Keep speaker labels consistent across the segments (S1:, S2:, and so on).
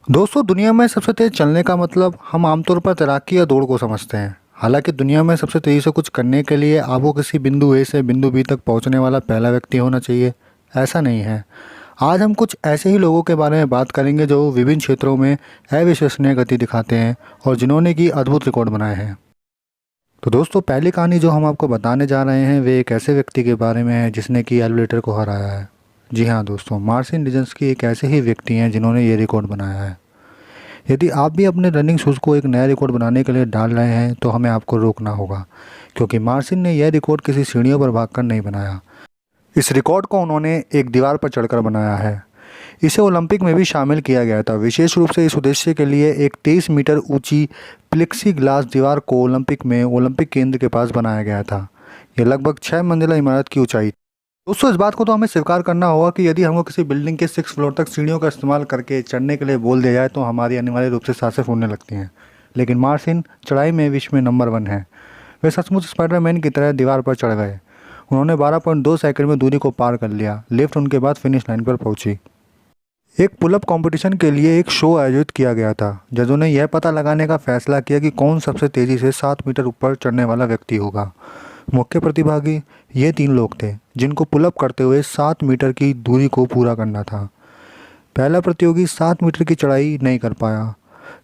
S1: दोस्तों, दुनिया में सबसे तेज़ चलने का मतलब हम आमतौर पर तैराकी या दौड़ को समझते हैं। हालांकि दुनिया में सबसे तेज़ी से कुछ करने के लिए आपको किसी बिंदु ए से बिंदु बी तक पहुंचने वाला पहला व्यक्ति होना चाहिए, ऐसा नहीं है। आज हम कुछ ऐसे ही लोगों के बारे में बात करेंगे जो विभिन्न क्षेत्रों में अविश्वसनीय गति दिखाते हैं और जिन्होंने की अद्भुत रिकॉर्ड बनाए हैं। तो दोस्तों, पहली कहानी जो हम आपको बताने जा रहे हैं वे एक ऐसे व्यक्ति के बारे में है जिसने कि एलिवेटर को हराया है। जी हाँ दोस्तों, मार्सिन डिजन्स्की एक ऐसे ही व्यक्ति हैं जिन्होंने ये रिकॉर्ड बनाया है। यदि आप भी अपने रनिंग शूज़ को एक नया रिकॉर्ड बनाने के लिए डाल रहे हैं तो हमें आपको रोकना होगा, क्योंकि मार्सिन ने यह रिकॉर्ड किसी सीढ़ियों पर भागकर नहीं बनाया। इस रिकॉर्ड को उन्होंने एक दीवार पर चढ़कर बनाया है। इसे ओलंपिक में भी शामिल किया गया था। विशेष रूप से इस उद्देश्य के लिए एक 23 मीटर ऊंची प्लेक्सी ग्लास दीवार को ओलंपिक में ओलंपिक केंद्र के पास बनाया गया था। यह लगभग 6 मंजिला इमारत की ऊंचाई। दोस्तों, इस बात को तो हमें स्वीकार करना होगा कि यदि हमको किसी बिल्डिंग के 6 फ्लोर तक सीढ़ियों का इस्तेमाल करके चढ़ने के लिए बोल दिया जाए तो हमारी अनिवार्य रूप से सांसें फूलने लगती हैं। लेकिन मार्सिन चढ़ाई में विश्व में नंबर 1 है। वे सचमुच स्पाइडरमैन की तरह दीवार पर चढ़ गए। उन्होंने 12.2 सेकंड में दूरी को पार कर लिया। लिफ्ट उनके बाद फिनिश लाइन पर पहुंची। एक पुलअप कंपटीशन के लिए एक शो आयोजित किया गया था। जजों ने यह पता लगाने का फैसला किया कि कौन सबसे तेज़ी से 7 मीटर ऊपर चढ़ने वाला व्यक्ति होगा। मुख्य प्रतिभागी ये 3 लोग थे जिनको पुलअप करते हुए 7 मीटर की दूरी को पूरा करना था। पहला प्रतियोगी 7 मीटर की चढ़ाई नहीं कर पाया,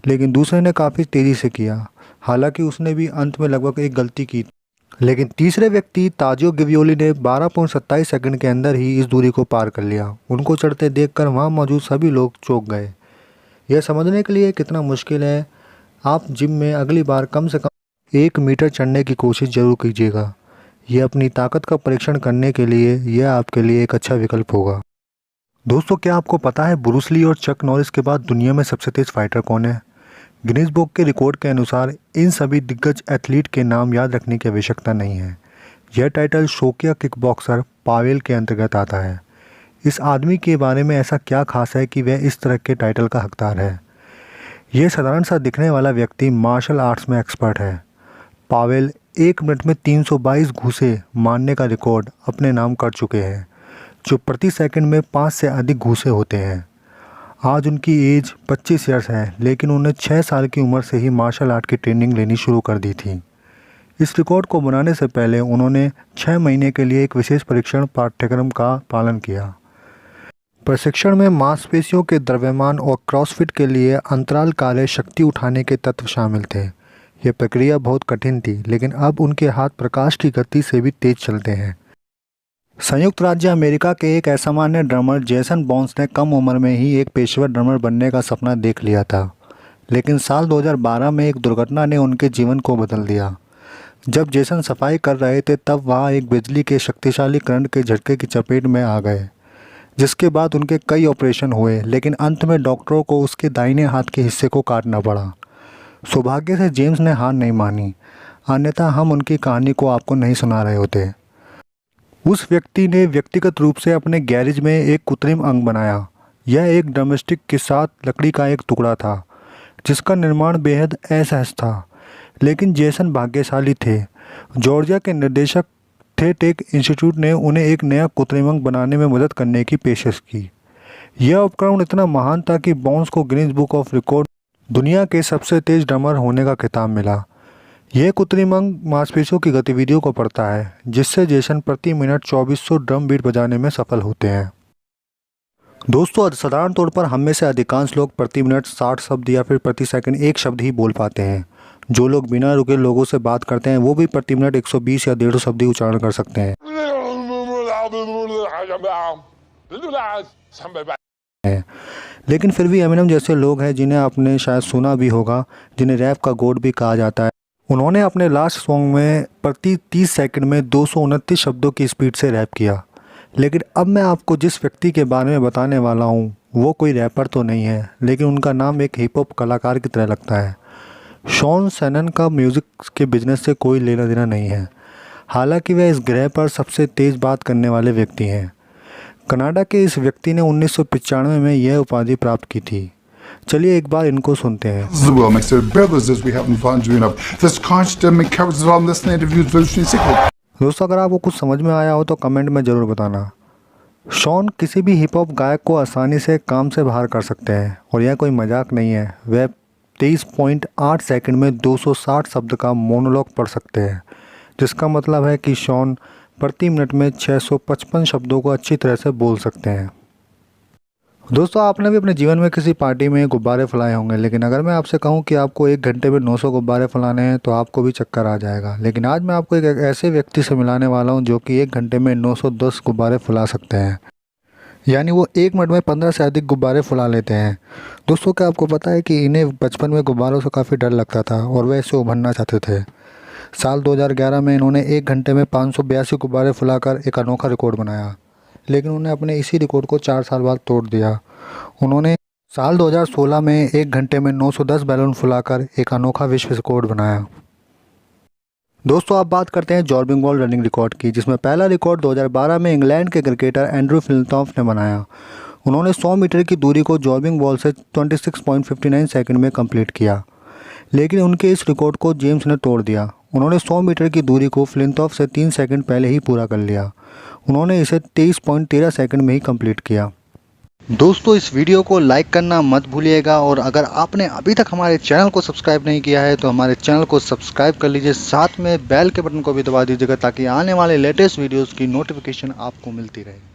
S1: लेकिन दूसरे ने काफ़ी तेज़ी से किया। हालांकि उसने भी अंत में लगभग एक गलती की, लेकिन तीसरे व्यक्ति ताजियो गिवियोली ने 12.27 सेकंड के अंदर ही इस दूरी को पार कर लिया। उनको चढ़ते देखकर वहाँ मौजूद सभी लोग चौंक गए। यह समझने के लिए कितना मुश्किल है, आप जिम में अगली बार कम से कम 1 मीटर चढ़ने की कोशिश जरूर कीजिएगा। यह अपनी ताकत का परीक्षण करने के लिए यह आपके लिए एक अच्छा विकल्प होगा। दोस्तों, क्या आपको पता है ब्रूस ली और चक नॉरिस के बाद दुनिया में सबसे तेज़ फाइटर कौन है? गिनीज बुक के रिकॉर्ड के अनुसार इन सभी दिग्गज एथलीट के नाम याद रखने की आवश्यकता नहीं है। यह टाइटल शौकिया किकबॉक्सर पावेल के अंतर्गत आता है। इस आदमी के बारे में ऐसा क्या खास है कि वह इस तरह के टाइटल का हकदार है? यह साधारण सा दिखने वाला व्यक्ति मार्शल आर्ट्स में एक्सपर्ट है। पावेल 1 मिनट में 322 घूंसे मारने का रिकॉर्ड अपने नाम कर चुके हैं, जो प्रति सेकंड में 5 से अधिक घूंसे होते हैं। आज उनकी एज 25 ईयर्स है, लेकिन उन्हें 6 साल की उम्र से ही मार्शल आर्ट की ट्रेनिंग लेनी शुरू कर दी थी। इस रिकॉर्ड को बनाने से पहले उन्होंने 6 महीने के लिए एक विशेष परीक्षण पाठ्यक्रम का पालन किया। प्रशिक्षण में मांसपेशियों के द्रव्यमान और क्रॉसफिट के लिए अंतराल काले शक्ति उठाने के तत्व शामिल थे। यह प्रक्रिया बहुत कठिन थी, लेकिन अब उनके हाथ प्रकाश की गति से भी तेज चलते हैं। संयुक्त राज्य अमेरिका के एक असामान्य ड्रमर जेसन बॉन्स ने कम उम्र में ही एक पेशेवर ड्रमर बनने का सपना देख लिया था, लेकिन साल 2012 में एक दुर्घटना ने उनके जीवन को बदल दिया। जब जेसन सफाई कर रहे थे तब वहाँ एक बिजली के शक्तिशाली करंट के झटके की चपेट में आ गए, जिसके बाद उनके कई ऑपरेशन हुए, लेकिन अंत में डॉक्टरों को उसके दाहिने हाथ के हिस्से को काटना पड़ा। सौभाग्य से जेम्स ने हार नहीं मानी, अन्यथा हम उनकी कहानी को आपको नहीं सुना रहे होते। उस व्यक्ति ने व्यक्तिगत रूप से अपने गैरेज में एक कृत्रिम अंग बनाया। यह एक ड्रमस्टिक के साथ लकड़ी का एक टुकड़ा था, जिसका निर्माण बेहद असहज था, लेकिन जेसन भाग्यशाली थे। जॉर्जिया के निर्देशक थे इंस्टीट्यूट ने उन्हें एक नया कृत्रिम अंग बनाने में मदद करने की पेशकश की। यह उपकरण इतना महान था कि बॉन्स को गिनीज बुक ऑफ रिकॉर्ड दुनिया के सबसे तेज ड्रमर होने का खिताब मिला। यह कृत्रिम अंग मांसपेशियों की गतिविधियों को पढ़ता है, जिससे जेसन प्रति मिनट 2400 ड्रम बीट बजाने में सफल होते हैं। दोस्तों, साधारण तौर पर हम में से अधिकांश लोग प्रति मिनट 60 शब्द या फिर प्रति सेकंड 1 शब्द ही बोल पाते हैं। जो लोग बिना रुके लोगों से बात करते हैं वो भी प्रति मिनट 120 या 150 शब्द ही उच्चारण कर सकते हैं। लेकिन फिर भी एमिनेम जैसे लोग हैं जिन्हें आपने शायद सुना भी होगा, जिन्हें रैप का गॉड भी कहा जाता है। उन्होंने अपने लास्ट सॉन्ग में प्रति 30 सेकंड में 229 शब्दों की स्पीड से रैप किया। लेकिन अब मैं आपको जिस व्यक्ति के बारे में बताने वाला हूँ वो कोई रैपर तो नहीं है, लेकिन उनका नाम एक हिप हॉप कलाकार की तरह लगता है। शॉन सेनन का म्यूज़िक के बिजनेस से कोई लेना देना नहीं है, हालांकि वह इस ग्रह पर सबसे तेज़ बात करने वाले व्यक्ति हैं। कनाडा के इस व्यक्ति ने 1995 में यह उपाधि प्राप्त की थी। चलिए एक बार इनको सुनते हैं। दोस्तों, अगर आपको कुछ समझ में आया हो तो कमेंट में ज़रूर बताना। शॉन किसी भी हिप हॉप गायक को आसानी से काम से बाहर कर सकते हैं और यह कोई मजाक नहीं है। वह 23.8 सेकंड में 260 शब्द का मोनोलॉग पढ़ सकते हैं, जिसका मतलब है कि शॉन प्रति मिनट में 655 शब्दों को अच्छी तरह से बोल सकते हैं। दोस्तों, आपने भी अपने जीवन में किसी पार्टी में गुब्बारे फैलाए होंगे, लेकिन अगर मैं आपसे कहूं कि आपको 1 घंटे में 900 गुब्बारे फैलाने हैं तो आपको भी चक्कर आ जाएगा। लेकिन आज मैं आपको एक ऐसे व्यक्ति से मिलाने वाला हूं जो कि 1 घंटे में 910 गुब्बारे फैला सकते हैं, यानी वो 1 मिनट में 15 से अधिक गुब्बारे फैला लेते हैं। दोस्तों, क्या आपको पता है कि इन्हें बचपन में गुब्बारों से काफ़ी डर लगता था और वे इससे उभरना चाहते थे। साल 2011 में इन्होंने 1 घंटे में 582 गुब्बारे फैलाकर एक अनोखा रिकॉर्ड बनाया, लेकिन उन्होंने अपने इसी रिकॉर्ड को 4 साल बाद तोड़ दिया। उन्होंने साल 2016 में 1 घंटे में 910 बैलून फुलाकर एक अनोखा विश्व रिकॉर्ड बनाया। दोस्तों, आप बात करते हैं जॉगिंग बॉल रनिंग रिकॉर्ड की, जिसमें पहला रिकॉर्ड 2012 में इंग्लैंड के क्रिकेटर एंड्रू फ्लिंटॉफ ने बनाया। उन्होंने 100 मीटर की दूरी को जॉगिंग बॉल से 26.59 सेकंड में कंप्लीट किया, लेकिन उनके इस रिकॉर्ड को जेम्स ने तोड़ दिया। उन्होंने 100 मीटर की दूरी को फ्लिंटॉफ से 3 सेकंड पहले ही पूरा कर लिया। उन्होंने इसे 23.13 सेकंड में ही कंप्लीट किया। दोस्तों, इस वीडियो को लाइक करना मत भूलिएगा और अगर आपने अभी तक हमारे चैनल को सब्सक्राइब नहीं किया है तो हमारे चैनल को सब्सक्राइब कर लीजिए, साथ में बेल के बटन को भी दबा दीजिएगा ताकि आने वाले लेटेस्ट वीडियोस की नोटिफिकेशन आपको मिलती रहे।